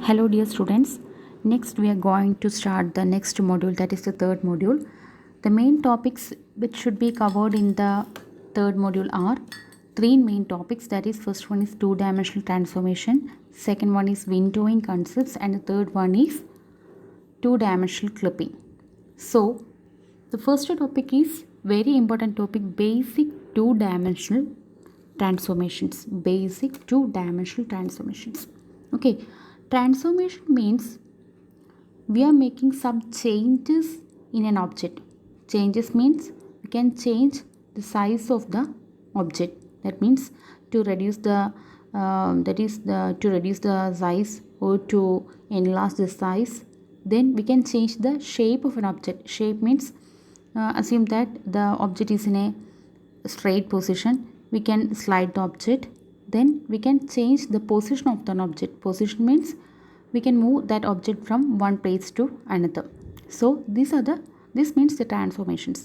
Hello dear students, next we are going to start the next module, that is the third module. The main topics which should be covered in the third module are three main topics, that is first one is two-dimensional transformation, second one is windowing concepts, and the third one is two-dimensional clipping. So the first topic is very important topic, basic two-dimensional transformations. Basic two-dimensional transformations. Okay, transformation means we are making some changes in an object. Changes means we can change the size of the object. That means to reduce the to reduce the size or to enlarge the size. Then we can change the shape of an object. Shape means assume that the object is in a straight position. We can slide the object. Then we can change the position of the object. Position means we can move that object from one place to another. So this means the transformations.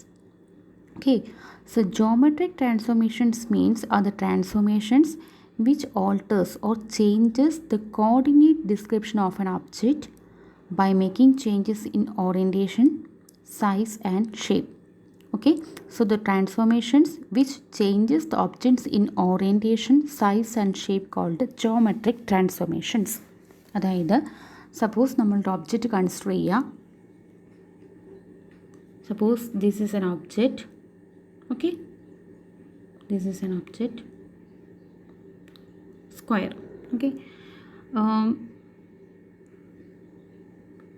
Okay, so geometric transformations means are the transformations which alters or changes the coordinate description of an object by making changes in orientation, size and shape. Okay, so the transformations which changes the objects in orientation, size and shape called the geometric transformations. അതായത് suppose നമ്മളുടെ object consider ചെയ്യുക. Suppose this is N object. Okay, this is N object square. Okay,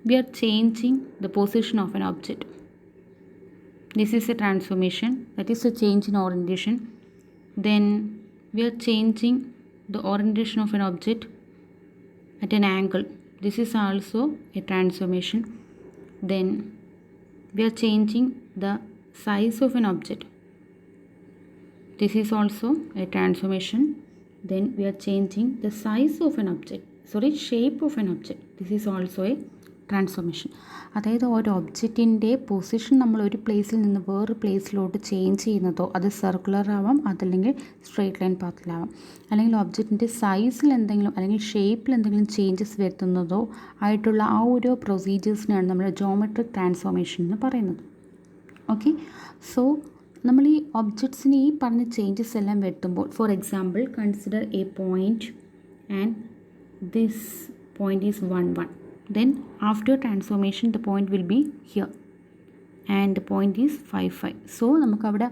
we are changing the position of an object. This is a transformation, that is a change in orientation. Then we are changing the orientation of an object at an angle. This is also a transformation. Then we are changing the size of an object. This is also a transformation. Then we are changing the size of an object, shape of an object. This is also a transformation. അതായത് ഒരു ഒബ്ജക്റ്റിൻ്റെ position നമ്മൾ ഒരു പ്ലേസിൽ നിന്ന് വേറൊരു പ്ലേസിലോട്ട് change ചെയ്യുന്നതോ അത് circular ആവാം, അതല്ലെങ്കിൽ സ്ട്രെയിറ്റ് ലൈൻ പാത്തിലാവാം, അല്ലെങ്കിൽ ഒബ്ജക്റ്റിൻ്റെ സൈസിൽ എന്തെങ്കിലും അല്ലെങ്കിൽ ഷേപ്പിൽ എന്തെങ്കിലും ചേഞ്ചസ് വരുത്തുന്നതോ ആയിട്ടുള്ള ആ ഒരു പ്രൊസീജിയേഴ്സിനാണ് നമ്മൾ ജോമെട്രിക് ട്രാൻസ്ഫോർമേഷൻ എന്ന് പറയുന്നത്. ഓക്കെ, സോ നമ്മൾ ഈ ഒബ്ജക്ട്സിന് ഈ പറഞ്ഞ ചേഞ്ചസ് എല്ലാം വരുത്തുമ്പോൾ, for example consider A point and this point is 1 1. Then after transformation the point will be here and the point is 5 5. So നമുക്ക് അവിടെ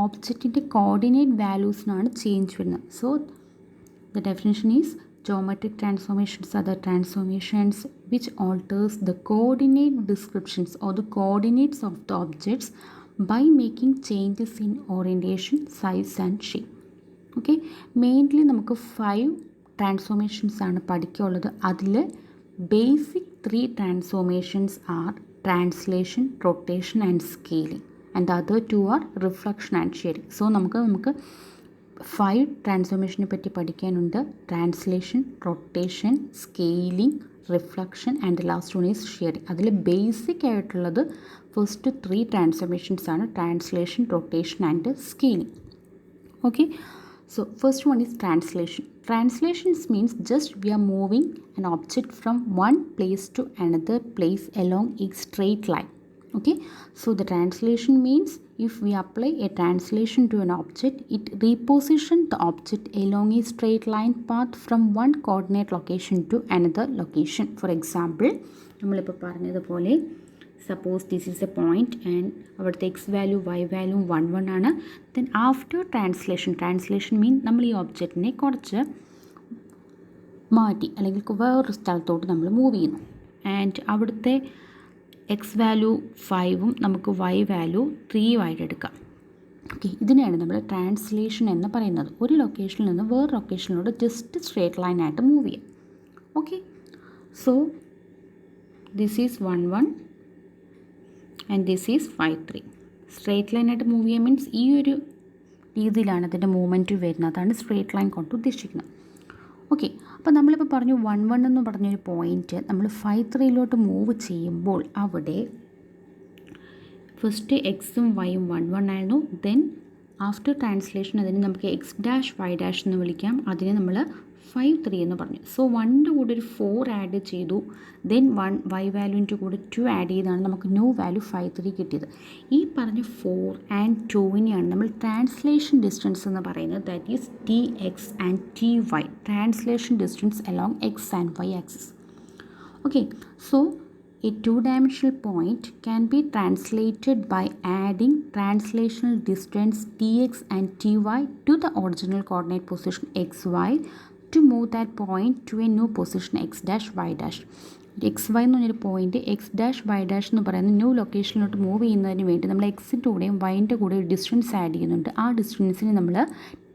ഒബ്ജക്റ്റിൻ്റെ കോർഡിനേറ്റ് വാല്യൂസിനാണ് ചേഞ്ച് വരുന്നത്. So the definition is geometric transformations are the transformations which alters the coordinate descriptions or the coordinates of the objects by making changes in orientation, size and shape. Okay, mainly നമുക്ക് 5 transformations ആണ് പഠിക്കാനുള്ളത്. അതിൽ basic 3 transformations are translation, rotation and scaling, and the other 2 are reflection and shearing. So നമുക്ക് 5 ട്രാൻസ്ഫോർമേഷനെ പറ്റി പഠിക്കാനുണ്ട്. Translation, rotation, scaling, reflection and last one is shearing. അതിൽ basic ആയിട്ടുള്ളത് first 3 transformations ആണ്, translation, rotation and scaling. Okay, so first one is translation. Translations means just we are moving an object from one place to another place along a straight line. Okay, so the translation means if we apply a translation to an object, it repositions the object along a straight line path from one coordinate location to another location. For example, നമ്മളിപ്പോൾ പറഞ്ഞതുപോലെ suppose this is a point and അവിടുത്തെ X value Y value 1 1 ആണ്. Then after translation മീൻ നമ്മൾ ഈ ഒബ്ജക്റ്റിനെ കുറച്ച് മാറ്റി അല്ലെങ്കിൽ വേറൊരു സ്ഥലത്തോട്ട് നമ്മൾ മൂവ് ചെയ്യുന്നു. ആൻഡ് അവിടുത്തെ എക്സ് വാല്യൂ 5ഉം നമുക്ക് വൈ വാല്യൂ 3ഉം ആയിട്ട് എടുക്കാം. ഓക്കെ, ഇതിനെയാണ് നമ്മൾ ട്രാൻസ്ലേഷൻ എന്ന് പറയുന്നത്. ഒരു ലൊക്കേഷനിൽ നിന്ന് വേറെ ലൊക്കേഷനിലോട്ട് ജസ്റ്റ് സ്ട്രേറ്റ് ലൈനായിട്ട് മൂവ് ചെയ്യാം. Okay, so this is 1 1 and this is 5 3. Straight ലൈനായിട്ട് മൂവ് ചെയ്യാൻ മീൻസ് ഈ ഒരു രീതിയിലാണ് അതിൻ്റെ മൂവ്മെൻറ്റ് വരുന്നത്. അതാണ് സ്ട്രേറ്റ് ലൈൻ കൊണ്ട് ഉദ്ദേശിക്കുന്നത്. ഓക്കെ, അപ്പോൾ നമ്മളിപ്പോൾ പറഞ്ഞു 1 1 എന്ന് പറഞ്ഞൊരു പോയിൻറ്റ് നമ്മൾ 5 3 മൂവ് ചെയ്യുമ്പോൾ അവിടെ ഫസ്റ്റ് എക്സും വൈയും 1 1 ആയിരുന്നു. ദെൻ ആഫ്റ്റർ ട്രാൻസ്ലേഷൻ അതിന് നമുക്ക് എക്സ് ഡാഷ് വൈ ഡാഷ് എന്ന് വിളിക്കാം. അതിനെ നമ്മൾ 5 3 എന്ന് പറഞ്ഞു. സോ 1ൻ്റെ കൂടെ ഒരു 4 ആഡ് ചെയ്തു, ദെൻ 1 y വാല്യൂവിൻ്റെ കൂടെ 2 ആഡ് ചെയ്താണ് നമുക്ക് ന്യൂ വാല്യൂ 5 3 കിട്ടിയത്. ഈ പറഞ്ഞ 4 ആൻഡ് 2നെയാണ് നമ്മൾ ട്രാൻസ്ലേഷൻ ഡിസ്റ്റൻസ് എന്ന് പറയുന്നത്. That is T X and T Y, translation distance along X and Y axis. Okay, so a two-dimensional point can be translated by adding translational distance tx and ty to the original coordinate position xy to move that point to a new position x dash y dash. X Y എന്ന് പറഞ്ഞൊരു point X dash Y dash എന്ന് പറയുന്ന new ലൊക്കേഷനിലോട്ട് move ചെയ്യുന്നതിന് വേണ്ടി നമ്മൾ എക്സിൻ്റെ കൂടെയും വൈൻ്റെ കൂടെ ഒരു ഡിസ്റ്റൻസ് ആഡ് ചെയ്യുന്നുണ്ട്. ആ ഡിസ്റ്റൻസിന് നമ്മൾ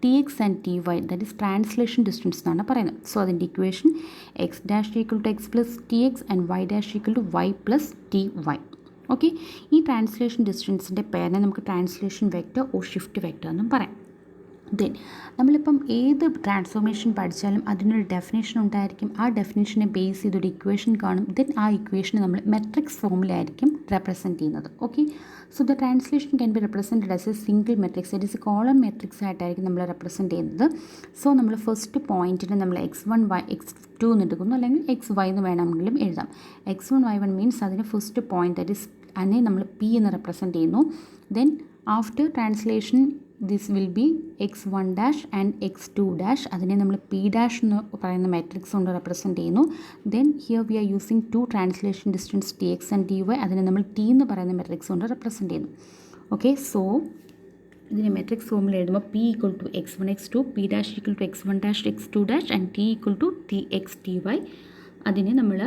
T X and T Y, that is translation distance എന്നാണ് പറയുന്നത്. സോ അതിൻ്റെ equation X dash equal to X plus T X and Y dash equal to Y plus T Y. Okay, ഈ translation ഡിസ്റ്റൻസിൻ്റെ പേരിനെ നമുക്ക് translation vector or shift vector എന്നും പറയാം. Then നമ്മളിപ്പം ഏത് ട്രാൻസ്ഫോർമേഷൻ പഠിച്ചാലും അതിനൊരു ഡെഫിനേഷൻ ഉണ്ടായിരിക്കും. ആ ഡെഫിനേഷനെ ബേസ് ചെയ്തൊരു ഇക്വേഷൻ കാണും. ദെൻ ആ ഇക്വേഷനെ നമ്മൾ മെട്രിക്സ് ഫോമിലായിരിക്കും റെപ്രസെൻറ്റ് ചെയ്യുന്നത്. Okay, so the translation can be represented as A single matrix, that is column matrix ആയിട്ടായിരിക്കും നമ്മൾ റെപ്രസെൻറ്റ് ചെയ്യുന്നത്. സോ നമ്മൾ ഫസ്റ്റ് പോയിൻറ്റിന് നമ്മൾ x1 y x2 എന്ന് എടുക്കുന്നു, അല്ലെങ്കിൽ xy എന്ന് വേണമെങ്കിലും എഴുതാം. x1 y1 മീൻസ് അതിന് ഫസ്റ്റ് പോയിൻറ്റ്, ദാറ്റ് ഈസ് അതിനെ നമ്മൾ p എന്ന് റെപ്രസെൻറ്റ് ചെയ്യുന്നു. Then after translation this will be x1 dash and x2 dash, അതിനെ നമ്മൾ p ഡാഷ് എന്ന് പറയുന്ന മാട്രിക്സ് കൊണ്ട് റെപ്രസെൻറ്റ് ചെയ്യുന്നു. Then here we are using two translation distance T X and T Y, അതിനെ നമ്മൾ t എന്ന് പറയുന്ന മാട്രിക്സ് കൊണ്ട് റെപ്രസെൻറ്റ് ചെയ്യുന്നു. ഓക്കെ, സോ ഇതിനെ മെട്രിക്സ് ഫോമിൽ എഴുതുമ്പോൾ p equal to x1 x2, p dash equal to x1 dash x2 dash and t equal to T X T Y. അതിനെ നമ്മൾ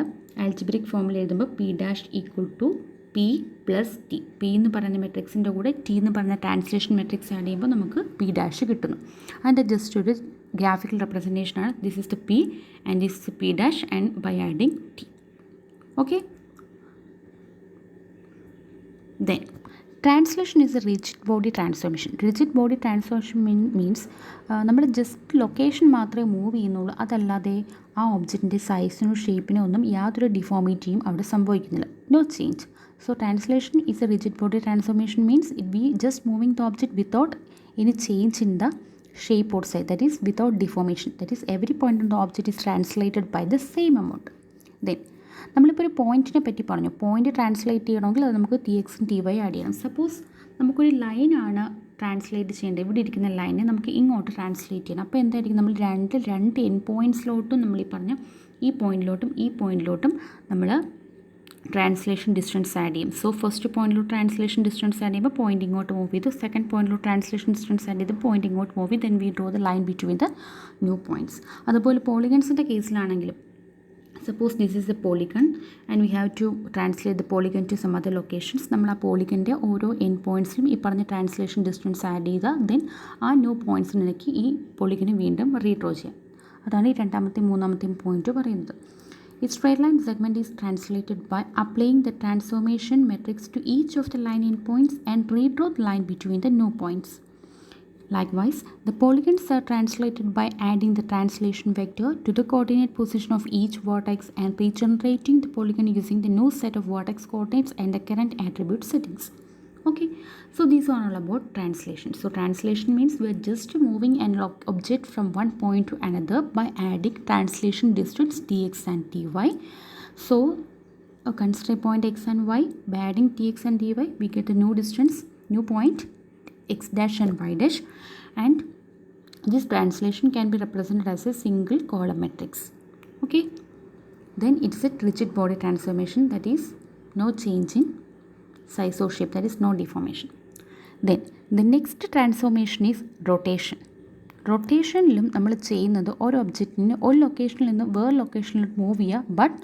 ആൽജിബ്രിക് ഫോമിൽ എഴുതുമ്പോൾ p dash equal to P plus T, P എന്ന് പറയുന്ന മെട്രിക്സിൻ്റെ കൂടെ T എന്ന് പറയുന്ന translation matrix add ചെയ്യുമ്പോൾ നമുക്ക് പി ഡാഷ് കിട്ടുന്നു. അതിൻ്റെ ജസ്റ്റ് ഒരു ഗ്രാഫിക്കൽ റെപ്രസെൻറ്റേഷനാണ്. This is the P and this is P dash and by adding T. Okay, then translation is a rigid body transformation. Rigid body transformation means നമ്മൾ just location മാത്രമേ move ചെയ്യുന്നുള്ളൂ, അതല്ലാതെ ആ ഒബ്ജക്റ്റിൻ്റെ സൈസിനോ ഷേപ്പിനോ ഒന്നും യാതൊരു ഡിഫോമിറ്റിയും അവിടെ സംഭവിക്കുന്നില്ല. No change. So translation is a rigid body transformation, means we just moving the object without any change in the shape or size, that is without deformation, that is every point on the object is translated by the same amount. Then നമ്മളിപ്പോൾ ഒരു പോയിൻറ്റിനെ പറ്റി പറഞ്ഞു. Point translate ചെയ്യണമെങ്കിൽ അത് നമുക്ക് T എക്സും T Y add ചെയ്യണം. Suppose നമുക്കൊരു ലൈനാണ് ട്രാൻസ്ലേറ്റ് ചെയ്യേണ്ടത്. ഇവിടെ ഇരിക്കുന്ന ലൈനെ നമുക്ക് ഇങ്ങോട്ട് ട്രാൻസ്ലേറ്റ് ചെയ്യണം. അപ്പോൾ എന്തായിരിക്കും, നമ്മൾ രണ്ട് എൻ പോയിൻറ്റ്സിലോട്ടും നമ്മൾ ഈ പറഞ്ഞ ഈ പോയിൻറ്റിലോട്ടും നമ്മൾ ട്രാൻസ്ലേഷൻ ഡിസ്റ്റൻസ് ആഡ് ചെയ്യും. സോ ഫസ്റ്റ് പോയിൻറ്റിലോട്ട് ട്രാൻസ്ലേഷൻ ഡിസ്റ്റൻസ് ആഡ് ചെയ്യുമ്പോൾ പോയിൻ്റ് ഇങ്ങോട്ട് മൂവ് ചെയ്തു, സെക്കൻഡ് പോയിൻറ്റിലോട്ട് ട്രാൻസ്ലേഷൻ ഡിസ്റ്റൻസ് ആഡ് ചെയ്ത് പോയിൻ്റ് ഇങ്ങോട്ട് മൂവ് ചെയ്ത്, then we draw the line between the new points. അതുപോലെ പോളിഗൺസിൻ്റെ കേസിലാണെങ്കിലും suppose this is a polygon and we have to translate the polygon to some other locations. നമ്മൾ ആ പോളിഗൻ്റെ ഓരോ എൻ പോയിൻറ്റ്സിലും ഈ പറഞ്ഞ ട്രാൻസ്ലേഷൻ ഡിസ്റ്റൻസ് ആഡ് ചെയ്താൽ ദെൻ ആ ന്യൂ പോയിൻറ്റ്സിനിടയ്ക്ക് ഈ പോളിഗനെ വീണ്ടും റീഡ്രോ ചെയ്യാം. അതാണ് ഈ രണ്ടാമത്തെയും മൂന്നാമത്തെയും പോയിൻറ്റ് പറയുന്നത്. A straight line segment is translated by applying the transformation matrix to each of the line endpoints and redraw the line between the new points. Likewise, the polygons are translated by adding the translation vector to the coordinate position of each vertex and regenerating the polygon using the new set of vertex coordinates and the current attribute settings. Okay, so these are all about translation. So translation means we are just moving an object from one point to another by adding translation distance tx and ty. So consider point x and y. By adding tx and dy, we get a new distance, new point x dash and y dash, and this translation can be represented as a single column matrix. Okay, then it's a rigid body transformation, that is no change in size or shape, that is no deformation. Then the next transformation is rotation. റൊട്ടേഷനിലും നമ്മൾ ചെയ്യുന്നത് ഒരു ഒബ്ജക്റ്റിന് ഒരു ലൊക്കേഷനിൽ നിന്ന് വേറെ ലൊക്കേഷനിലോട്ട് move ചെയ്യുക, but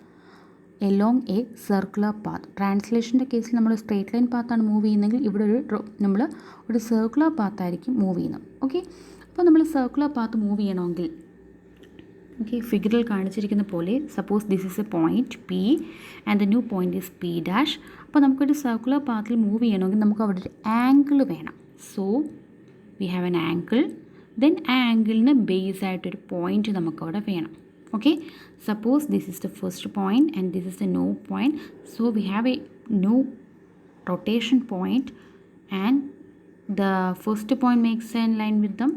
along a circular path. ട്രാൻസ്ലേഷൻ്റെ കേസിൽ നമ്മൾ സ്ട്രേറ്റ് ലൈൻ പാത്താണ് മൂവ് ചെയ്യുന്നതെങ്കിൽ ഇവിടെ നമ്മൾ ഒരു സർക്കുലർ പാത്തായിരിക്കും മൂവ് ചെയ്യുന്നത്. ഓക്കെ, അപ്പോൾ നമ്മൾ സർക്കുലർ പാത്ത് മൂവ് ചെയ്യണമെങ്കിൽ ഓക്കെ ഫിഗറിൽ കാണിച്ചിരിക്കുന്ന പോലെ suppose this is a point P and the new point is P dash. അപ്പോൾ നമുക്കൊരു സർക്കുലർ പാത്തിൽ മൂവ് ചെയ്യണമെങ്കിൽ നമുക്ക് അവിടെ ഒരു ആംഗിൾ വേണം. So we have an angle, then ആ ആംഗിളിന് ബേസ് ആയിട്ടൊരു പോയിൻറ്റ് നമുക്കവിടെ വേണം. Okay, suppose this is the first point and this is the new point, so we have a new rotation point and the first point makes a line with them,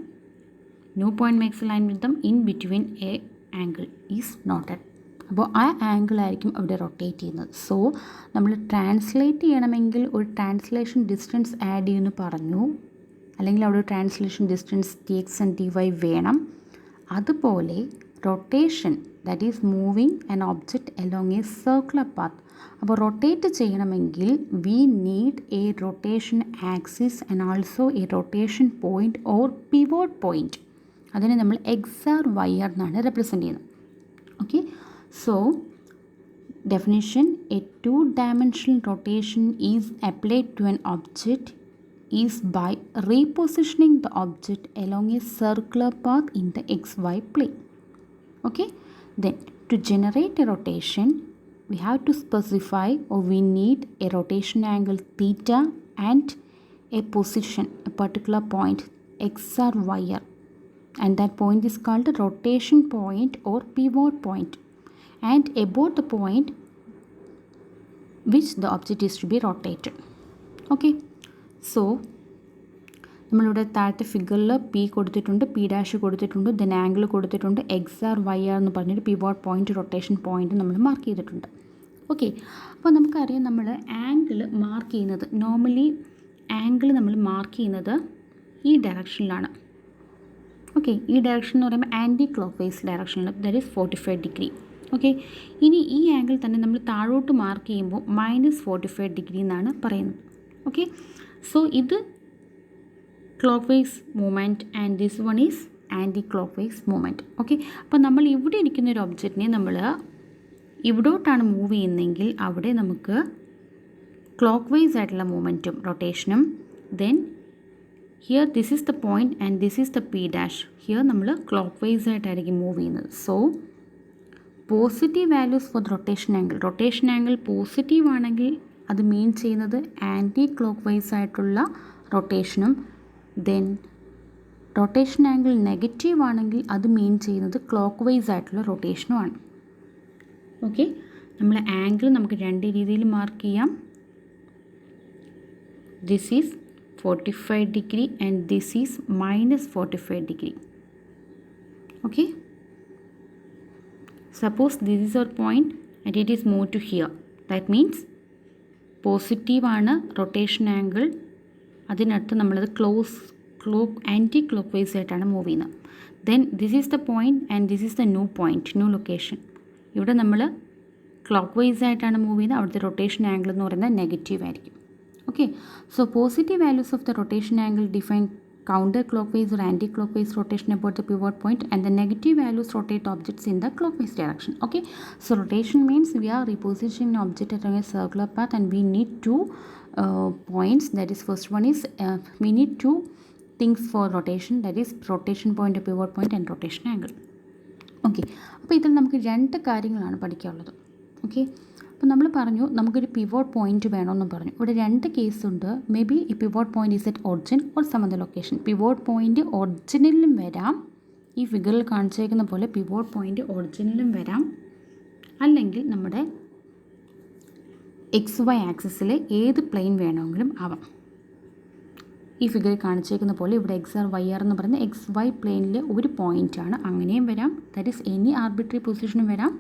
new point makes a line with them, in between a angle is noted. അപ്പോൾ ആ angle ആയിരിക്കും അവിടെ rotate ചെയ്യുന്നത്. So നമ്മൾ translate ചെയ്യണമെങ്കിൽ ഒരു translation distance add ചെയ്യുമെന്ന് പറഞ്ഞു, അല്ലെങ്കിൽ അവിടെ ഒരു translation distance dx and dy വേണം. അതുപോലെ rotation, that is moving an object along A circular path. അപ്പോൾ റൊട്ടേറ്റ് ചെയ്യണമെങ്കിൽ we need A rotation axis and also A rotation point or pivot point. അതിനെ നമ്മൾ XR/YR എന്നാണ് റെപ്രസെൻ്റ് ചെയ്യുന്നത്. Okay, so definition: a two-dimensional rotation is applied to an object is by repositioning the object along a circular path in the XY plane. Okay, then to generate a rotation we have to specify, or we need a rotation angle theta and a position, a particular point XR/YR, and that point is called a rotation point or pivot point, and about the point which the object is to be rotated. Okay, so നമ്മളിവിടെ താഴത്തെ ഫിഗറിൽ P കൊടുത്തിട്ടുണ്ട്, P dash കൊടുത്തിട്ടുണ്ട്, then angle കൊടുത്തിട്ടുണ്ട്, XR/YR എന്ന് പറഞ്ഞൊരു pivot point, rotation point നമ്മൾ mark ചെയ്തിട്ടുണ്ട്. ഓക്കെ, അപ്പോൾ നമുക്കറിയാം നമ്മൾ ആംഗിൾ മാർക്ക് ചെയ്യുന്നത്, നോർമലി ആംഗിൾ നമ്മൾ മാർക്ക് ചെയ്യുന്നത് ഈ ഡയറക്ഷനിലാണ്. ഓക്കെ, ഈ ഡയറക്ഷൻ എന്ന് പറയുമ്പോൾ ആൻറ്റി ക്ലോക്ക് വൈസ് ഡയറക്ഷനിൽ, ദാറ്റ് ഈസ് 45 ഡിഗ്രി. ഓക്കെ, ഇനി ഈ ആംഗിൾ തന്നെ നമ്മൾ താഴോട്ട് മാർക്ക് ചെയ്യുമ്പോൾ -45 ഡിഗ്രി എന്നാണ് പറയുന്നത്. ഓക്കെ, സോ ഇത് clock vice movement and this one is anti clock vice movement. Okay, അപ്പോൾ നമ്മൾ ഇവിടെ ഇരിക്കുന്ന ഒരു ഒബ്ജക്റ്റിനെ നമ്മൾ ഇവിടോട്ടാണ് മൂവ് ചെയ്യുന്നതെങ്കിൽ അവിടെ നമുക്ക് ക്ലോക്ക് വൈസ് ആയിട്ടുള്ള മൂവ്മെൻറ്റും റൊട്ടേഷനും, then here this is the point and this is the P dash, here നമ്മൾ ക്ലോക്ക് വൈസ് ആയിട്ടായിരിക്കും മൂവ് ചെയ്യുന്നത്. So positive values for the rotation angle, rotation angle positive ആണെങ്കിൽ അത് മീൻ ചെയ്യുന്നത് ആൻറ്റി ക്ലോക്ക് വൈസ് ആയിട്ടുള്ള റൊട്ടേഷനും, ദെൻ റൊട്ടേഷൻ ആംഗിൾ നെഗറ്റീവ് ആണെങ്കിൽ അത് മീൻ ചെയ്യുന്നത് ക്ലോക്ക് വൈസ് ആയിട്ടുള്ള റൊട്ടേഷനുമാണ്. ഓക്കെ, നമ്മൾ ആംഗിൾ നമുക്ക് രണ്ട് രീതിയിൽ മാർക്ക് ചെയ്യാം. This is 45 degree and this is -45 degree. Okay, suppose this is our point and it is moved to here, that means positive ആണ് റൊട്ടേഷൻ ആംഗിൾ, അതിനടുത്ത് നമ്മളത് ആൻറ്റി ക്ലോക്ക് വൈസ് ആയിട്ടാണ് മൂവ് ചെയ്യുന്നത്. Then this is the point and this is the new point, new location. ഇവിടെ നമ്മൾ clock vice ആയിട്ടാണ് move ചെയ്യുന്നത്, അവിടുത്തെ റൊട്ടേഷൻ ആംഗിൾ എന്ന് പറയുന്നത് നെഗറ്റീവ് ആയിരിക്കും. Okay, so positive values of the rotation angle define counter-clockwise or anti-clockwise rotation about the pivot point, and the negative values rotate objects in the clockwise direction. Okay, so rotation means we are repositioning an object along a circular path and we need two points. That is, first one is we need two things for rotation, that is rotation point, a pivot point, and rotation angle. Okay, അപ്പോൾ ഇതിൽ നമുക്ക് രണ്ട് കാര്യങ്ങളാണ് പഠിക്കാനുള്ളത്. Okay, അപ്പോൾ നമ്മൾ പറഞ്ഞു നമുക്കൊരു പിവോട്ട് പോയിൻറ്റ് വേണമെന്ന് പറഞ്ഞു. ഇവിടെ രണ്ട് കേസുണ്ട്. മേ ബി ഈ pivot point is at origin or some other location. Pivot point ഒറിജിനലിലും വരാം, ഈ ഫിഗറിൽ കാണിച്ചേക്കുന്ന പോലെ പിവോട്ട് പോയിൻറ്റ് ഒറിജിനലിലും വരാം, അല്ലെങ്കിൽ നമ്മുടെ XY ആക്സിസിലെ ഏത് പ്ലെയിൻ വേണമെങ്കിലും ആവാം. ഈ ഫിഗറിൽ കാണിച്ചേക്കുന്ന പോലെ ഇവിടെ XR/YR എന്ന് പറയുന്നത് XY പ്ലെയിനിലെ ഒരു പോയിൻ്റാണ്, അങ്ങനെയും വരാം. ദാറ്റ് ഈസ് എനി ആർബിട്രറി പൊസിഷനും വരാം,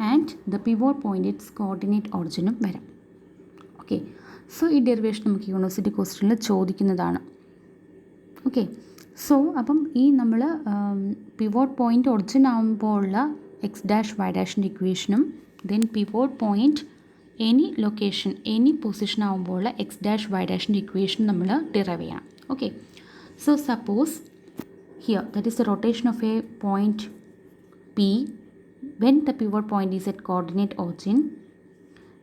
and the pivot point its coordinate ഒറിജിനും വരാം. ഓക്കെ, സോ ഈ ഡെറിവേഷൻ നമുക്ക് യൂണിവേഴ്സിറ്റി ക്വസ്റ്റ്യനിൽ ചോദിക്കുന്നതാണ്. ഓക്കെ, സോ അപ്പം ഈ നമ്മൾ പിവോട്ട് പോയിൻ്റ് ഒറിജിൻ ആകുമ്പോൾ ഉള്ള X', Y'-ൻ്റെ ഇക്വേഷനും, then pivot point any location, any position ആകുമ്പോൾ ഉള്ള X', Y'-ൻ്റെ ഇക്വേഷൻ നമ്മൾ ഡിറൈവ് ചെയ്യണം. Okay, so suppose here that is the rotation of a point P when the pivot point is at coordinate origin.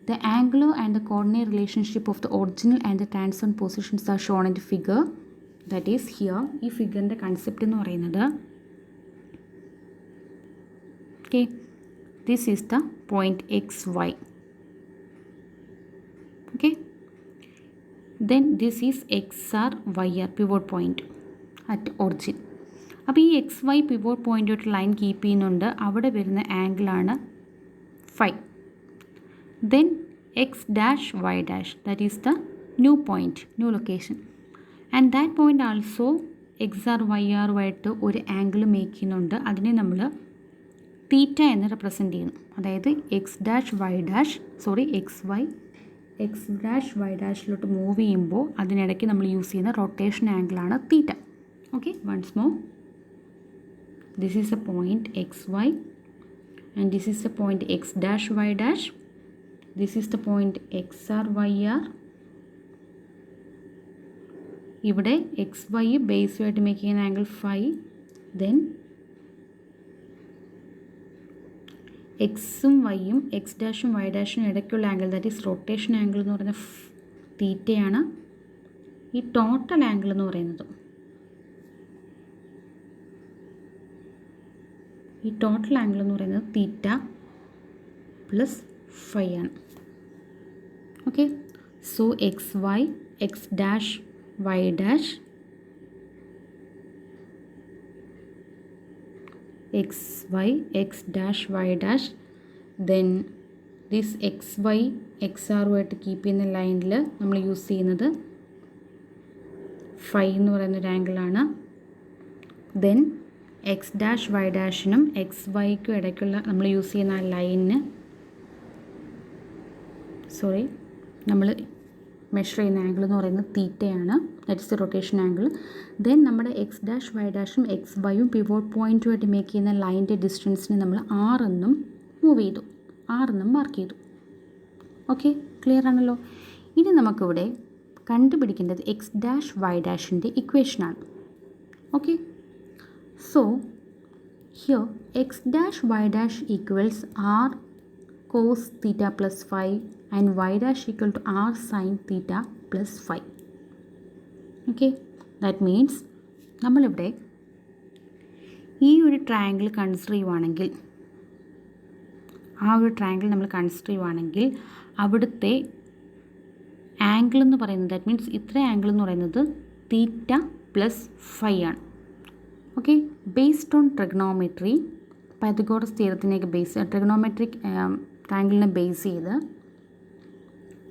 The angular and the coordinate relationship of the original and the transient positions are shown in the figure. That is here, ഈ ഫിഗറിൻ്റെ concept എന്ന് പറയുന്നത്, okay, this is the point XY. Okay, then this is XR/YR pivot point at origin. അപ്പോൾ ഈ XY pivot പോയിൻ്റായിട്ട് line keep ചെയ്യുന്നുണ്ട്, അവിടെ വരുന്ന ആംഗിളാണ് phi. Then X', Y', that is the new point, new location, and that point also XR/YR ആയിട്ട് ഒരു angle make ചെയ്യുന്നുണ്ട്, അതിനെ നമ്മൾ തീറ്റ എന്ന് റെപ്രസെൻറ്റ് ചെയ്യുന്നു. അതായത് X dash Y dash X dash Y ഡാഷിലോട്ട് മൂവ് ചെയ്യുമ്പോൾ അതിനിടയ്ക്ക് നമ്മൾ യൂസ് ചെയ്യുന്ന റൊട്ടേഷൻ ആംഗിളാണ് theta. Okay, once more, this is a point X Y and this is a point X dash Y dash. This is the point X R Y R. ഇവിടെ X Y ബേസുമായിട്ട് make ചെയ്യുന്ന angle phi. Then എക്സും വൈയും X ഡാഷും Y ഡാഷിനും ഇടയ്ക്കുള്ള angle, that is rotation angle എന്ന് പറയുന്ന തീറ്റയാണ്. ഈ ടോട്ടൽ ആംഗിൾ എന്ന് പറയുന്നത് തീറ്റ പ്ലസ് ഫൈ ആണ്. Okay, so X Y X dash Y dash X Y X dash Y dash. Then this X Y X ആറുമായിട്ട് കീപ്പ് ചെയ്യുന്ന ലൈനിൽ നമ്മൾ യൂസ് ചെയ്യുന്നത് ഫൈ എന്ന് പറയുന്നൊരു ആംഗിളാണ്. ദെൻ എക്സ് ഡാഷ് വൈ ഡാഷിനും എക്സ് വൈക്കും ഇടയ്ക്കുള്ള നമ്മൾ യൂസ് ചെയ്യുന്ന ആ ലൈനിന് നമ്മൾ മെഷർ ചെയ്യുന്ന ആംഗിൾ എന്ന് പറയുന്നത് തീറ്റയാണ്. That is the rotation angle. Then നമ്മുടെ എക്സ് ഡാഷ് വൈ ഡാഷും എക്സ് വൈയും പിവോട്ട് പോയിൻറ്റുമായിട്ട് മേക്ക് ചെയ്യുന്ന ലൈനിൻ്റെ ഡിസ്റ്റൻസിന് നമ്മൾ ആറെന്നും മൂവ് ചെയ്തു, ആറെന്നും മാർക്ക് ചെയ്തു. ഓക്കെ, ക്ലിയർ ആണല്ലോ. ഇനി നമുക്കിവിടെ കണ്ടുപിടിക്കേണ്ടത് എക്സ് ഡാഷ് വൈ ഡാഷിൻ്റെ ഇക്വേഷനാണ്. Okay, so here X dash Y dash equals R cos theta plus phi and y dash equal to r sin theta plus phi. Okay, that means നമ്മളിവിടെ ഈ ഒരു triangle consider ചെയ്യുവാണെങ്കിൽ, അവിടുത്തെ angle എന്ന് പറയുന്നത്, that means ഇത്ര angle എന്ന് പറയുന്നത് തീറ്റ പ്ലസ് ഫൈ ആണ്. Okay, based on trigonometry, Pythagoras തിയറത്തിനെയൊക്കെ ട്രിഗ്നോമെട്രിക് ട്രയാങ്കിളിനെ ബേസ് ചെയ്ത്,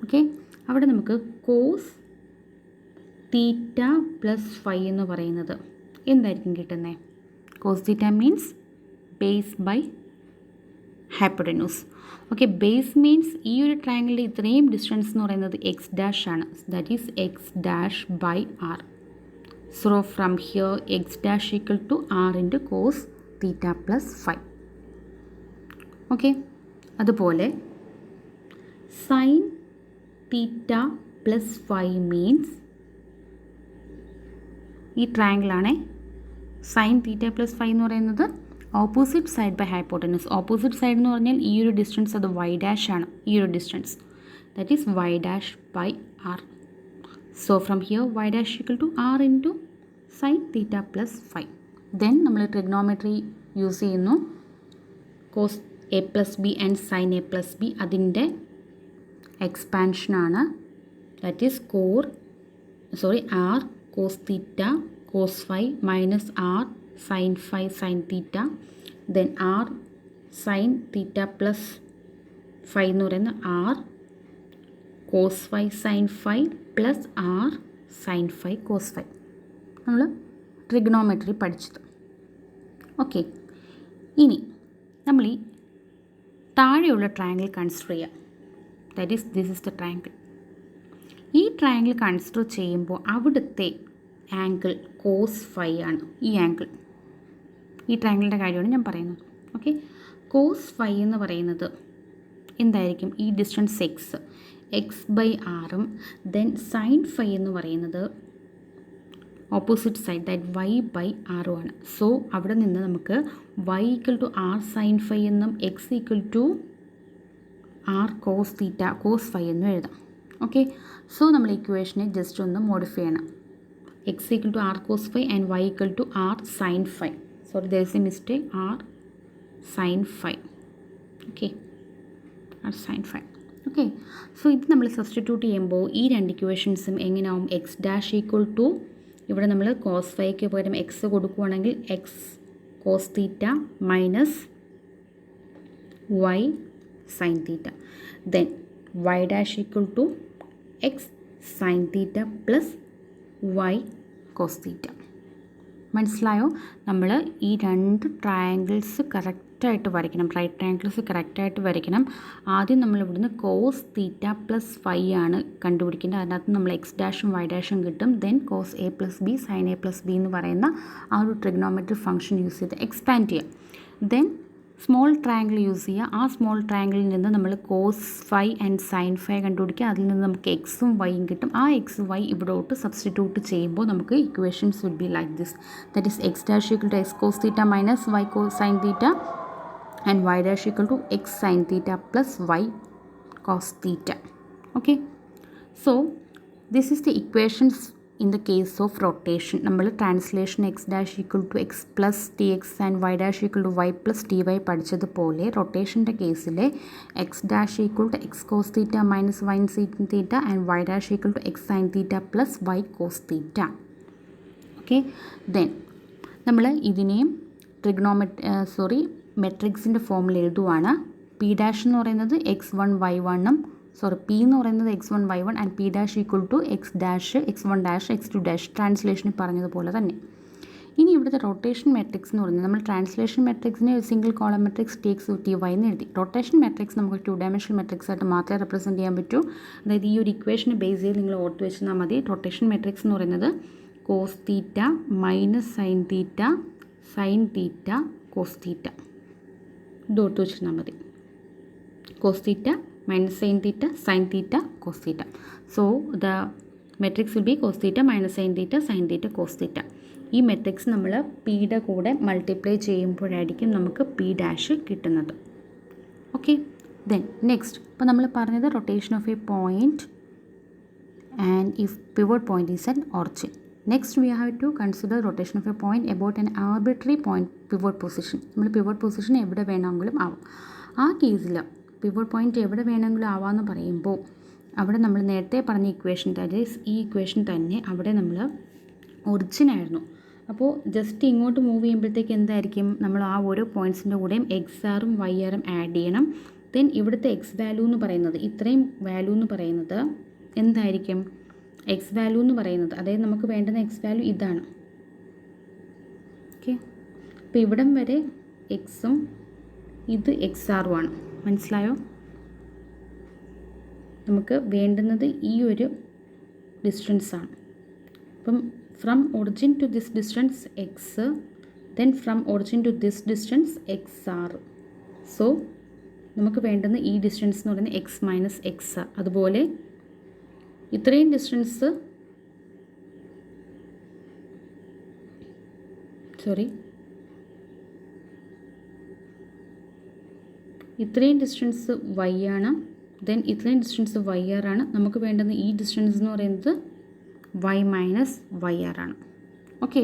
ഓക്കെ, അവിടെ നമുക്ക് കോസ് തീറ്റ പ്ലസ് ഫൈ എന്ന് പറയുന്നത് എന്തായിരിക്കും കിട്ടുന്നത്? Cos theta means base by hypotenuse. Okay, base means ഈ ഒരു ട്രയാങ്കിളിൻ്റെ ഇത്രയും ഡിസ്റ്റൻസ് എന്ന് പറയുന്നത് എക്സ് ഡാഷ് ആണ്. That is X dash by R. So from here X dash equal to R into cos theta plus phi. Okay, അതുപോലെ sine theta plus phi means ഈ ട്രയാങ്കിളാണേ. സൈൻ തീറ്റ പ്ലസ് ഫൈ എന്ന് പറയുന്നത് opposite side by hypotenuse. Opposite side എന്ന് പറഞ്ഞാൽ ഈ ഒരു distance അത് വൈ ഡാഷ് ആണ്. ഈ ഒരു distance that is Y dash by R. So from here Y dash equal to R into sine theta plus phi. Then നമ്മൾ ട്രിഗ്നോമെട്രി യൂസ് ചെയ്യുന്നു. Cos A plus B and sine A plus B അതിൻ്റെ എക്സ്പാൻഷനാണ്. That is R cos theta cos phi minus R sign phi sine theta. Then R sine theta plus phi എന്ന് പറയുന്നത് R cos phi sine phi plus R sine phi cos phi. നമ്മൾ trigonometry പഠിച്ചത്. Okay, ഇനി നമ്മൾ ഈ താഴെയുള്ള triangle consider ചെയ്യാം. That is this is the triangle. ഈ ട്രയാങ്കിൾ കൺസിഡർ ചെയ്യുമ്പോൾ അവിടുത്തെ ആംഗിൾ കോസ് ഫൈ ആണ്. ഈ ആംഗിൾ, ഈ ട്രയാങ്കിളിൻ്റെ കാര്യമാണ് ഞാൻ പറയുന്നത്. ഓക്കെ, കോസ് ഫൈ എന്ന് പറയുന്നത് എന്തായിരിക്കും? ഈ ഡിസ്റ്റൻസ് എക്സ് ബൈ ആറും ദെൻ സൈൻ ഫൈ എന്ന് പറയുന്നത് opposite side that Y by ആറും ആണ്. സോ അവിടെ നിന്ന് നമുക്ക് Y equal to R sign phi എന്നും X equal to R cos theta cos phi എന്നും എഴുതാം. ഓക്കെ, സോ നമ്മൾ ഇക്വേഷനെ ജസ്റ്റ് ഒന്ന് മോഡിഫൈ ചെയ്യണം. X equal to R cos phi and Y equal to R sign phi. Sorry, there is a mistake. R sign phi. Okay, R sign phi. Okay, so ഇത് നമ്മൾ substitute ചെയ്യുമ്പോൾ ഈ രണ്ട് ഇക്വേഷൻസും എങ്ങനെയാവും? എക്സ് ഡാഷ് ഈക്വൽ ടു, ഇവിടെ നമ്മൾ cos ഫൈക്ക് പകരം എക്സ് കൊടുക്കുകയാണെങ്കിൽ X cos theta minus Y sign theta. Then Y dash equal to x sine theta plus Y cos theta. മനസ്സിലായോ? നമ്മൾ ഈ രണ്ട് ട്രയാങ്കിൾസ് കറക്റ്റ് കറക്റ്റായിട്ട് വരയ്ക്കണം. റൈറ്റ് ട്രയാങ്കിൾസ് കറക്റ്റായിട്ട് വരയ്ക്കണം. ആദ്യം നമ്മൾ ഇവിടുന്ന് കോസ് തീറ്റ പ്ലസ് ഫൈ ആണ് കണ്ടുപിടിക്കേണ്ടത്. അതിനകത്ത് നമ്മൾ എക്സ് ഡാഷും വൈ ഡാഷും കിട്ടും. Then cos A plus B sin A plus B എന്ന് പറയുന്ന ആ ഒരു ട്രിഗ്നോമെട്രിക് ഫംഗ്ഷൻ യൂസ് ചെയ്ത് എക്സ്പാൻഡ് ചെയ്യാം. ദെൻ സ്മോൾ ട്രയാങ്കിൾ യൂസ് ചെയ്യുക. ആ സ്മോൾ ട്രയാങ്കിളിൽ നിന്ന് നമ്മൾ cos phi and sin phi കണ്ടുപിടിക്കുക. അതിൽ നിന്ന് നമുക്ക് എക്സും വൈയും കിട്ടും. ആ എക്സ് വൈ ഇവിടോട്ട് സബ്സ്റ്റിറ്റ്യൂട്ട് ചെയ്യുമ്പോൾ നമുക്ക് equations will be like this. That is X dash equal to x cos theta minus y cos sine theta and Y dash equal to x sine theta plus Y cos theta. Okay, so this is the equations in the case of rotation. നമ്മൾ translation x dash equal to X plus T X and Y dash equal to Y plus T y പഠിച്ചതുപോലെ റൊട്ടേഷൻ്റെ കേസിൽ x dash equal to x cos theta minus Y sign theta and Y dash equal to x sine theta plus Y cos theta. Okay, then നമ്മൾ ഇതിനെയും മെട്രിക്സിൻ്റെ ഫോമിൽ എഴുതുവാണ്. P dash എന്ന് പറയുന്നത് എക്സ് വൺ വൈ വണ്ണും പി എന്ന് പറയുന്നത് x one y one and p dash equal to X dash x one dash x two dash ട്രാൻസ്ലേഷനിൽ പറഞ്ഞതുപോലെ തന്നെ. ഇനി ഇവിടുത്തെ റൊട്ടേഷൻ മെട്രിക്സ് എന്ന് പറയുന്നത് നമ്മൾ ട്രാൻസ്ലേഷൻ മെട്രിക്സിനെ single column matrix T X T Y എന്ന് എഴുതി. റൊട്ടേഷൻ മെട്രിക്സ് നമുക്ക് 2 ഡയമെൻഷണൽ മെട്രിക്സ് ആയിട്ട് മാത്രമേ റെപ്രസെൻറ്റ് ചെയ്യാൻ പറ്റൂ. അതായത് ഈ ഒരു ഇക്വേഷനെ ബേസ് ചെയ്ത് നിങ്ങൾ ഓർത്ത് വെച്ചാൽ മതി. റൊട്ടേഷൻ മെട്രിക്സ് എന്ന് പറയുന്നത് cos theta minus sin theta cos theta ഇത് ഓർത്ത് വെച്ചാൽ മതി. Cos theta minus sin theta cos theta. So the matrix will be cos theta minus sin theta cos theta. ഈ മെട്രിക്സ് നമ്മൾ പിയുടെ കൂടെ മൾട്ടിപ്ലൈ ചെയ്യുമ്പോഴായിരിക്കും നമുക്ക് പി ഡാഷ് കിട്ടുന്നത്. ഓക്കെ, ദെൻ നെക്സ്റ്റ് ഇപ്പോൾ നമ്മൾ പറഞ്ഞത് rotation of a point and if pivot point is an origin. Next we have to consider rotation of a point about an arbitrary point pivot position. നമ്മൾ pivot position എവിടെ വേണമെങ്കിലും ആവും. ആ കേസിൽ pivot point എവിടെ വേണമെങ്കിലും ആവാമെന്ന് പറയുമ്പോൾ അവിടെ നമ്മൾ നേരത്തെ പറഞ്ഞ ഇക്വേഷൻ ഈ ഇക്വേഷൻ തന്നെ അവിടെ നമ്മൾ ഒറിജിനായിരുന്നു. അപ്പോൾ ജസ്റ്റ് ഇങ്ങോട്ട് മൂവ് ചെയ്യുമ്പോഴത്തേക്ക് എന്തായിരിക്കും, നമ്മൾ ആ ഓരോ പോയിൻറ്റ്സിൻ്റെ കൂടെയും എക്സ് ആറും വൈ ആറും ആഡ് ചെയ്യണം. ദെൻ ഇവിടുത്തെ എക്സ് വാല്യൂ എന്ന് പറയുന്നത് ഇത്രയും വാല്യൂ എന്ന് പറയുന്നത് എന്തായിരിക്കും, എക്സ് വാല്യൂ എന്ന് പറയുന്നത് അതായത് നമുക്ക് വേണ്ടുന്ന എക്സ് വാല്യൂ ഇതാണ്. ഓക്കെ, അപ്പോൾ ഇവിടം വരെ എക്സും ഇത് എക്സ് ആറും ആണ്. മനസ്സിലായോ? നമുക്ക് വേണ്ടുന്നത് ഈ ഒരു ഡിസ്റ്റൻസാണ്. അപ്പം from origin to this distance X, then from origin to this distance X R. So നമുക്ക് വേണ്ടുന്ന ഈ ഡിസ്റ്റൻസ് എന്ന് പറയുന്നത് എക്സ് മൈനസ് എക്സ് ആർ. അതുപോലെ ഇത്രയും ഡിസ്റ്റൻസ് ഇത്രയും ഡിസ്റ്റൻസ് വൈ ആണ്. ദെൻ ഇത്രയും ഡിസ്റ്റൻസ് വൈ ആർ ആണ്. നമുക്ക് വേണ്ടുന്ന ഈ ഡിസ്റ്റൻസ് എന്ന് പറയുന്നത് വൈ മൈനസ് വൈ ആർ ആണ്. ഓക്കെ,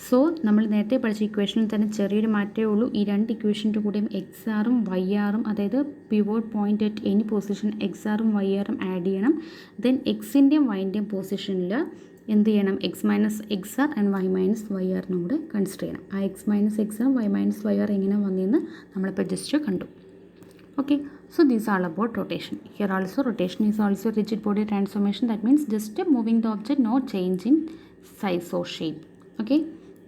സോ നമ്മൾ നേരത്തെ പഠിച്ച ഇക്വേഷനിൽ തന്നെ ചെറിയൊരു മാറ്റമേ ഉള്ളൂ. ഈ രണ്ട് ഇക്വേഷൻ്റെ കൂടെയും എക്സ് ആറും വൈ ആറും അതായത് pivot point at any position X ആറും വൈ ആറും ആഡ് ചെയ്യണം. ദെൻ എക്സിൻ്റെയും വൈൻ്റെയും പൊസിഷനിൽ എന്ത് ചെയ്യണം, X minus X R and Y minus Y ആറിനും കൂടെ കൺസിഡർ ചെയ്യണം. ആ X minus X R Y minus Y R എങ്ങനെ വന്നതെന്ന് നമ്മളിപ്പോൾ ജസ്റ്റ് കണ്ടു. Okay, so these are all about rotation. Here also rotation is also rigid body transformation. That means just moving the object, no change in size or shape. Okay,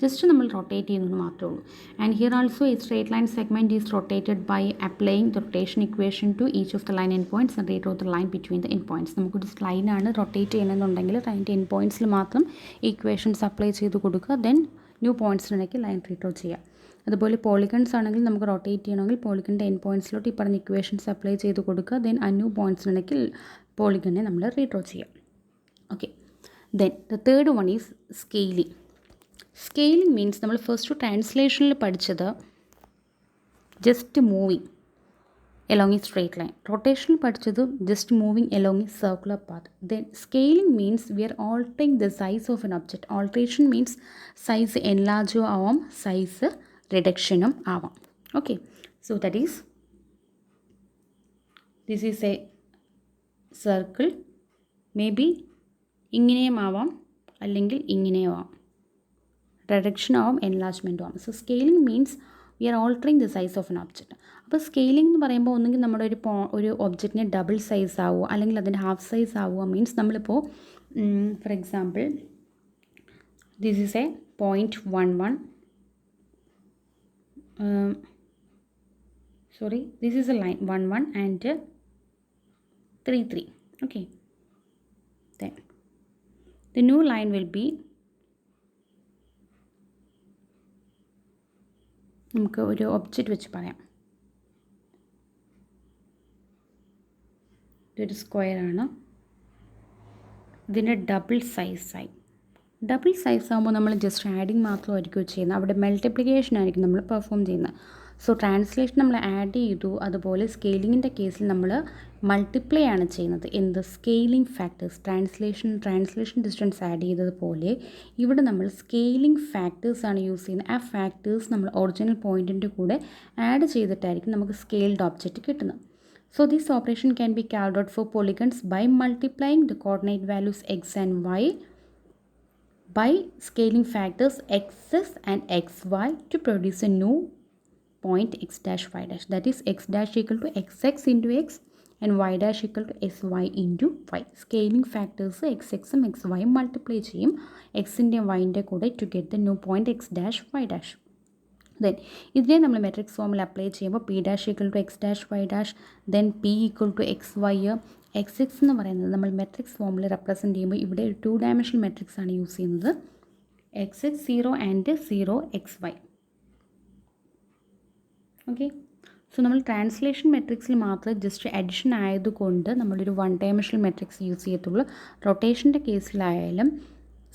just നമ്മൾ rotate ചെയ്യുന്നത് മാത്രമേ ഉള്ളൂ. And here also ഈ straight line segment is rotated by applying the rotation equation to each of the line end points and rate of the line between the end points. നമുക്കൊരു ലൈനാണ് rotate ചെയ്യണമെന്നുണ്ടെങ്കിൽ അതിൻ്റെ N പോയിൻറ്റ്സിൽ മാത്രം equations apply ചെയ്ത് കൊടുക്കുക. Then new പോയിൻറ്റ്സിനിടയ്ക്ക് line റീട്രോ ചെയ്യുക. അതുപോലെ polygons ആണെങ്കിൽ നമുക്ക് റൊട്ടേറ്റ് ചെയ്യണമെങ്കിൽ പോളിഗണിൻ്റെ എൻ പോയിൻറ്റ്സിലോട്ട് ഈ പറഞ്ഞ ഇക്വേഷൻസ് അപ്ലൈ ചെയ്ത് കൊടുക്കുക. ദെൻ ആ ന്യൂ പോയിൻറ്റ്സിനിടയ്ക്ക് പോളിഗണിനെ നമ്മൾ റീട്രോ ചെയ്യാം. Okay, then the third one is scaling. Scaling means നമ്മൾ ഫസ്റ്റ് ട്രാൻസ്ലേഷനിൽ പഠിച്ചത് just moving along a straight line. റൊട്ടേഷനിൽ പഠിച്ചത് just moving along a circular path. Then scaling means we are altering the size of an object. Alteration means size എൻലാർജും ആവാം, size റിഡക്ഷനും ആവാം. Okay, so that is this is a circle. Maybe ഇങ്ങനെയും ആവാം അല്ലെങ്കിൽ ഇങ്ങനെയും ആവാം, reduction ആവാം, എൻലാർജ്മെൻറ്റും ആവാം. So scaling means we are altering the size of an object. അപ്പോൾ സ്കെയിലിംഗ് എന്ന് പറയുമ്പോൾ ഒന്നുകിൽ നമ്മുടെ ഒരു ഒബ്ജക്റ്റിനെ ഡബിൾ സൈസ് ആവുക അല്ലെങ്കിൽ അതിൻ്റെ ഹാഫ് സൈസ് ആവുക. മീൻസ് നമ്മളിപ്പോൾ for example this is A 0.11 this is a line 1 1 and 3 3. Okay, then the new line will be, നമുക്ക് ഒരു ഒബ്ജക്റ്റ് വെച്ച് പറയാം. ഇതൊരു സ്ക്വയറാണ്, ഇതിൻ്റെ ഡബിൾ സൈസായി. ഡബിൾ സൈസ് ആകുമ്പോൾ നമ്മൾ ജസ്റ്റ് ആഡിങ് മാത്രമായിരിക്കും ചെയ്യുന്നത്, അവിടെ മൾട്ടിപ്ലിക്കേഷൻ ആയിരിക്കും നമ്മൾ പെർഫോം ചെയ്യുന്നത്. സോ ട്രാൻസ്ലേഷൻ നമ്മൾ ആഡ് ചെയ്തു, അതുപോലെ സ്കെയിലിങ്ങിൻ്റെ കേസിൽ നമ്മൾ മൾട്ടിപ്ലൈ ആണ് ചെയ്യുന്നത്. എന്ത് scaling factors, translation distance add ചെയ്തതുപോലെ ഇവിടെ നമ്മൾ സ്കെയിലിംഗ് ഫാക്ടേഴ്സാണ് യൂസ് ചെയ്യുന്നത്. ആ ഫാക്ടേഴ്സ് നമ്മൾ ഒറിജിനൽ പോയിൻറ്റിൻ്റെ കൂടെ ആഡ് ചെയ്തിട്ടായിരിക്കും നമുക്ക് സ്കെയിൽഡ് ഒബ്ജക്റ്റ് കിട്ടുന്നത്. So this operation can be carried out for polygons by multiplying the coordinate values x and y by scaling factors x's and xy to produce a new point x dash y dash. That is x dash equal to xx into x and y dash equal to sy into y. Scaling factors xx ഉം xy multiply ചെയ്യും xൻ്റെ yൻ്റെ കൂടെ to get the new point x dash y dash. Then ഇതിനെ നമ്മൾ matrix ഫോമിൽ apply ചെയ്യുമ്പോൾ P dash equal to X dash Y dash, then P equal to X Y. X X എന്ന് പറയുന്നത് നമ്മൾ മെട്രിക്സ് ഫോമിൽ റെപ്രസെൻറ്റ് ചെയ്യുമ്പോൾ ഇവിടെ ഒരു 2 ഡയമെൻഷണൽ മെട്രിക്സ് ആണ് യൂസ് ചെയ്യുന്നത്. X X 0 and 0 X Y. Okay, so നമ്മൾ ട്രാൻസ്ലേഷൻ മെട്രിക്സിൽ മാത്രമേ ജസ്റ്റ് അഡിഷൻ ആയതുകൊണ്ട് നമ്മളൊരു 1 ഡയമെൻഷണൽ മെട്രിക്സ് യൂസ് ചെയ്യത്തുള്ളൂ. റൊട്ടേഷൻ്റെ കേസിലായാലും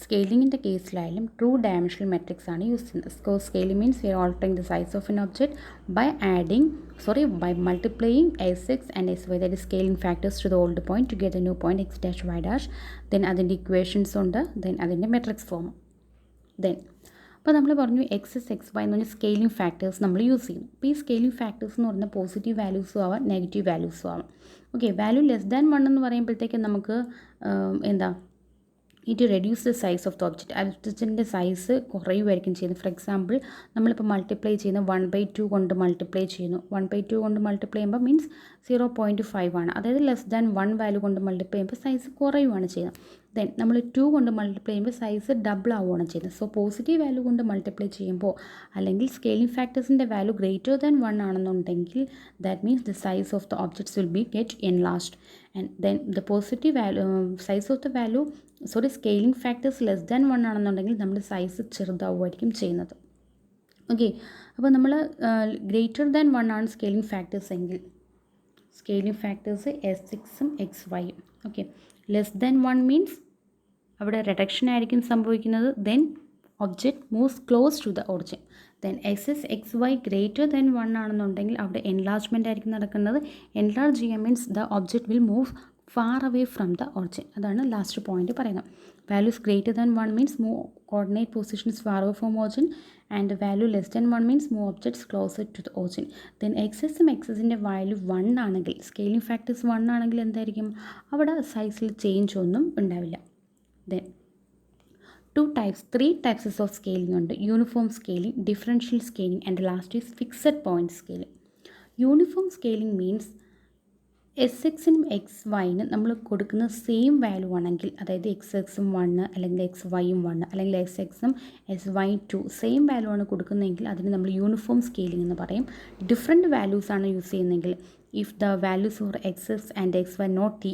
സ്കെയിലിങ്ങിൻ്റെ കേസിലായാലും 2 ഡയമെൻഷണൽ മെട്രിക്സ് ആണ് യൂസ് ചെയ്യുന്നത്. Scaling means we are altering the size of an object by multiplying sx and sy, that is scaling factors to the old point to get a new point x dash y dash. Then അതിൻ്റെ equations ഉണ്ട്, then അതിൻ്റെ matrix form. Then അപ്പോൾ നമ്മൾ പറഞ്ഞു X s x Y എന്ന് പറഞ്ഞാൽ scaling factors നമ്മൾ use ചെയ്യും. അപ്പോൾ ഈ സ്കെയിലിംഗ് ഫാക്ടേഴ്സ് എന്ന് പറഞ്ഞാൽ പോസിറ്റീവ് വാല്യൂസും ആവാം, നെഗറ്റീവ് വാല്യൂസും ആവാം. ഓക്കെ, വാല്യൂ ലെസ് ദാൻ 1 എന്ന് പറയുമ്പോഴത്തേക്കും നമുക്ക് എന്താ ഇത് reduce the size of the object, ഒബ്ജക്റ്റിൻ്റെ സൈസ് കുറയുമായിരിക്കും ചെയ്യുന്നത്. ഫോർ എക്സാമ്പിൾ നമ്മളിപ്പോൾ മൾട്ടിപ്ലൈ ചെയ്യുന്ന 1/2 കൊണ്ട് മൾട്ടിപ്ലൈ ചെയ്യുന്നു. 1/2 കൊണ്ട് മൾട്ടിപ്ലൈ ചെയ്യുമ്പോൾ മീൻസ് 0.5 ആണ്. അതായത് ലെസ് ദാൻ 1 വാല്യൂ കൊണ്ട് മൾട്ടിപ്ലൈ ചെയ്യുമ്പോൾ സൈസ് കുറയുകയാണ് ചെയ്യുന്നത്. ദെൻ നമ്മൾ 2 കൊണ്ട് മൾട്ടിപ്ലൈ ചെയ്യുമ്പോൾ സൈസ് ഡബിൾ ആവുകയാണ് ചെയ്യുന്നത്. സോ പോസിറ്റീവ് വാല്യൂ കൊണ്ട് മൾട്ടിപ്ലൈ ചെയ്യുമ്പോൾ അല്ലെങ്കിൽ സ്കെയിലിംഗ് ഫാക്ടേഴ്സിൻ്റെ വാല്യൂ ഗ്രേറ്റർ ദാൻ 1 ആണെന്നുണ്ടെങ്കിൽ that means the size of the objects will be get enlarged. And then the positive value size of the value scaling factors less than 1 ആണെന്നുണ്ടെങ്കിൽ നമ്മുടെ size ചെറുതാവുമായിരിക്കും ചെയ്യുന്നത്. Okay, അപ്പോൾ നമ്മൾ greater than 1 ആണ് scaling factors എങ്കിൽ scaling factors s എക്സും x വൈയും. Okay, less than 1 means അവിടെ റിഡക്ഷൻ ആയിരിക്കും സംഭവിക്കുന്നത്. Then object moves close to the origin. Then x s x y greater than 1 ആണെന്നുണ്ടെങ്കിൽ അവിടെ എൻലാർജ്മെൻ്റ് ആയിരിക്കും നടക്കുന്നത്. എൻലാർജ് ചെയ്യുക means the object will move far away from the origin. അതാണ് last point പറയുന്നത്. Values greater than 1 means move coordinate positions far away from origin and value less than 1 means move objects closer to the origin. Then എക്സസും എക്സസിൻ്റെ value 1 ആണെങ്കിൽ scaling factors 1 ആണെങ്കിൽ എന്തായിരിക്കും അവിടെ സൈസിൽ change ഒന്നും ഉണ്ടാവില്ല. ദെൻ 3 types of scaling ഉണ്ട്. Uniform scaling, differential scaling and last is fixed point scaling. Uniform scaling means s എക്സിനും എക്സ് വൈനും നമ്മൾ കൊടുക്കുന്ന സെയിം വാല്യൂ ആണെങ്കിൽ, അതായത് എക്സ് എക്സും 1 അല്ലെങ്കിൽ എക്സ് വൈയും 1 അല്ലെങ്കിൽ എക്സ് എക്സും എസ് വൈ 2 സെയിം വാല്യൂ ആണ് കൊടുക്കുന്നതെങ്കിൽ അതിന് നമ്മൾ യൂണിഫോം സ്കെയിലിംഗ് എന്ന് പറയും. ഡിഫറെൻറ്റ് വാല്യൂസ് ആണ് യൂസ് ചെയ്യുന്നതെങ്കിൽ if the values for x's and xy not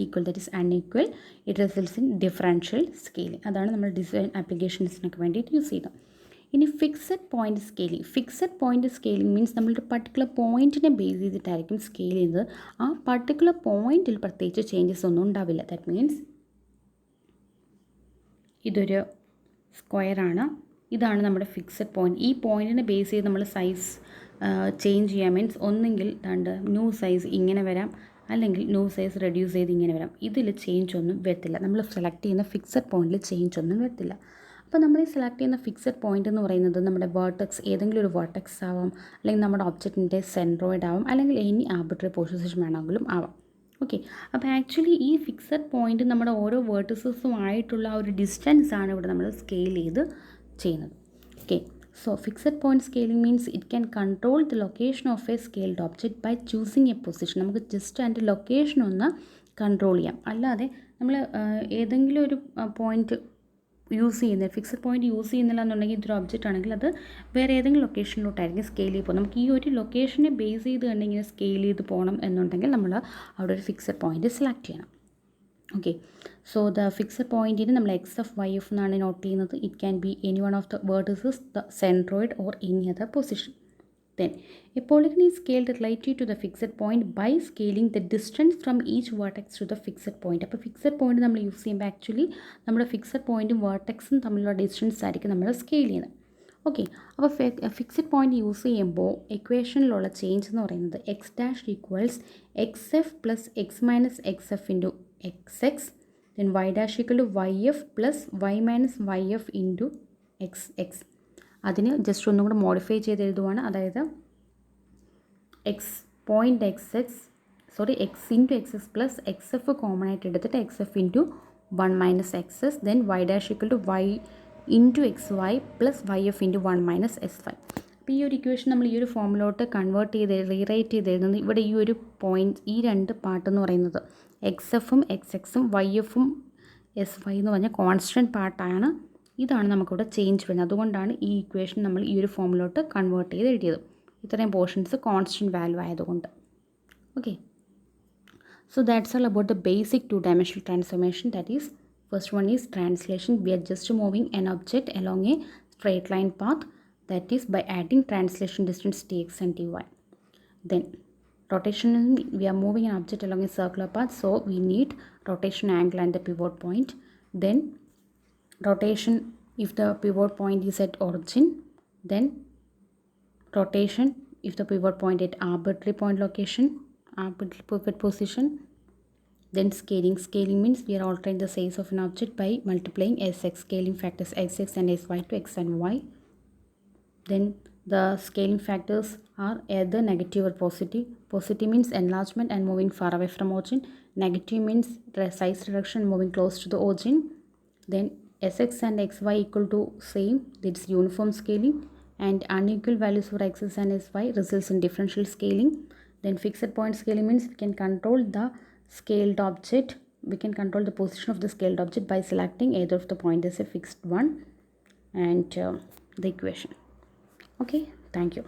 equal, that is unequal, it results in differential scaling. അതാണ് നമ്മൾ ഡിസൈൻ ആപ്ലിക്കേഷൻസിനൊക്കെ വേണ്ടിയിട്ട് യൂസ് ചെയ്യുന്നത്. ഇനി ഫിക്സഡ് പോയിൻറ്റ് സ്കെയിലിംഗ് മീൻസ് നമ്മളൊരു പർട്ടിക്കുലർ പോയിൻറ്റിനെ ബേസ് ചെയ്തിട്ടായിരിക്കും സ്കെയിൽ ചെയ്യുന്നത്. ആ പർട്ടിക്കുലർ പോയിൻറ്റിൽ പ്രത്യേകിച്ച് ചേഞ്ചസ് ഒന്നും ഉണ്ടാവില്ല. ദാറ്റ് മീൻസ് ഇതൊരു സ്ക്വയറാണ്, ഇതാണ് നമ്മുടെ ഫിക്സഡ് പോയിൻറ്റ്. ഈ പോയിൻറ്റിനെ ബേസ് ചെയ്ത് നമ്മൾ സൈസ് ചേഞ്ച് ചെയ്യാൻ മീൻസ് ഒന്നെങ്കിൽ ന്യൂ സൈസ് ഇങ്ങനെ വരാം, അല്ലെങ്കിൽ ന്യൂ സൈസ് റെഡ്യൂസ് ചെയ്ത് ഇങ്ങനെ വരാം. ഇതിൽ ചേഞ്ച് ഒന്നും വരത്തില്ല. നമ്മൾ സെലക്ട് ചെയ്യുന്ന ഫിക്സഡ് പോയിൻറ്റിൽ ചേഞ്ച് ഒന്നും വരത്തില്ല. അപ്പോൾ നമ്മൾ ഈ സെലക്ട് ചെയ്യുന്ന ഫിക്സഡ് പോയിൻ്റ് എന്ന് പറയുന്നത് നമ്മുടെ വേർട്ടെക്സ്, ഏതെങ്കിലും ഒരു വേർട്ടെക്സ് ആവാം, അല്ലെങ്കിൽ നമ്മുടെ ഒബ്ജക്റ്റിൻ്റെ സെൻട്രോയിഡ് ആവാം, അല്ലെങ്കിൽ എനി ആർബിട്രറി പൊസിഷൻ വേണമെങ്കിലും ആവാം. ഓക്കെ, അപ്പോൾ ആക്ച്വലി ഈ ഫിക്സഡ് പോയിൻ്റ് നമ്മുടെ ഓരോ വേർട്ടസസുമായിട്ടുള്ള ആ ഒരു ഡിസ്റ്റൻസ് ആണ് ഇവിടെ നമ്മൾ സ്കെയിൽ ചെയ്ത് ചെയ്യുന്നത്. Okay, so fixed point scaling means it can control the location of a scaled object by choosing a position. നമുക്ക് ജസ്റ്റ് അതിൻ്റെ ലൊക്കേഷൻ ഒന്ന് കൺട്രോൾ ചെയ്യാം. അല്ലാതെ നമ്മൾ ഏതെങ്കിലും ഒരു പോയിൻ്റ് യൂസ് ചെയ്യുന്നത്, ഫിക്സഡ് പോയിന്റ് യൂസ് ചെയ്യുന്നില്ല എന്നുണ്ടെങ്കിൽ ഇതൊരു ഒബ്ജക്റ്റ് ആണെങ്കിൽ അത് വേറെ ഏതെങ്കിലും ലൊക്കേഷനിലോട്ടായിരിക്കും സ്കെയിൽ ചെയ്ത് പോകും. നമുക്ക് ഈ ഒരു ലൊക്കേഷനെ ബേസ് ചെയ്ത് തന്നെ ഇങ്ങനെ സ്കെയിൽ ചെയ്ത് പോകണം എന്നുണ്ടെങ്കിൽ നമ്മൾ അവിടെ ഒരു ഫിക്സഡ് പോയിന്റ് സെലക്ട് ചെയ്യണം. ഓക്കെ, സോ ദ ഫിക്സഡ് പോയിന്റിന് നമ്മൾ എക്സ് എഫ് വൈ എഫ് എന്നാണ് നോട്ട് ചെയ്യുന്നത്. It can be any one of the vertices, the centroid or any other position. Then a polygon is scaled relative to the fixed point by scaling the distance from each vertex to the fixed point. അപ്പോൾ fixed point നമ്മൾ use ചെയ്യുമ്പോൾ actually നമ്മുടെ fixed പോയിന്റും വേർട്ടെക്സും തമ്മിലുള്ള distance ആയിരിക്കും നമ്മൾ scale ചെയ്യുന്നത്. Okay, അപ്പോൾ ഫിക്സഡ് പോയിന്റ് യൂസ് ചെയ്യുമ്പോൾ ഇക്വേഷനിലുള്ള ചേഞ്ച് എന്ന് പറയുന്നത് X dash equals X F plus X minus X F into X X, then Y dash equal to Y F plus Y minus Y F into X X. അതിന് just ഒന്നും കൂടെ modify ചെയ്ത് എഴുതുവാണ്. അതായത് X point X into X X plus X F common ആയിട്ട് എടുത്തിട്ട് X F into 1 minus X S, ദെൻ Y dash equal to Y into X Y plus Y F into 1 minus S Y. അപ്പോൾ ഈ ഒരു equation നമ്മൾ ഈ ഒരു ഫോമിലോട്ട് convert ചെയ്ത് റീറൈറ്റ് ചെയ്ത് എഴുതുന്നത് ഇവിടെ ഈ ഒരു പോയിൻറ്റ്, ഈ രണ്ട് പാർട്ട് എന്ന് പറയുന്നത് എക്സ് എഫും എക്സ് എക്സും വൈ എഫും എസ് വൈ എന്ന് പറഞ്ഞാൽ കോൺസ്റ്റൻറ്റ് പാർട്ടാണ്. ഇതാണ് നമുക്കിവിടെ ചേഞ്ച് വരുന്നത്. അതുകൊണ്ടാണ് ഈ ഇക്വേഷൻ നമ്മൾ ഈ ഒരു ഫോമിലോട്ട് കൺവേർട്ട് ചെയ്ത് എഴുതിയത്, ഇത്രയും പോർഷൻസ് കോൺസ്റ്റൻറ്റ് വാല്യൂ ആയതുകൊണ്ട്. Okay, so that's all about the basic two dimensional transformation. That is first one is translation. We are just moving an object along a straight line path, that is by adding translation distance dx and dy. Then rotation, we are moving an object along a circular path, so we need rotation angle and the pivot point. Then rotation if the pivot point is at origin, then rotation if the pivot point at arbitrary point location, arbitrary pivot position. Then scaling means we are altering the size of an object by multiplying sx, scaling factors xx and sy to x and y. Then the scaling factors are either negative or positive. Positive means enlargement and moving far away from origin. Negative means size reduction, moving close to the origin. Then sx and xy equal to same, that's uniform scaling, and unequal values for x's and sy results in differential scaling. Then fixed point scaling means we can control the scaled object, we can control the position of the scaled object by selecting either of the point as a fixed one and the equation. Okay, thank you.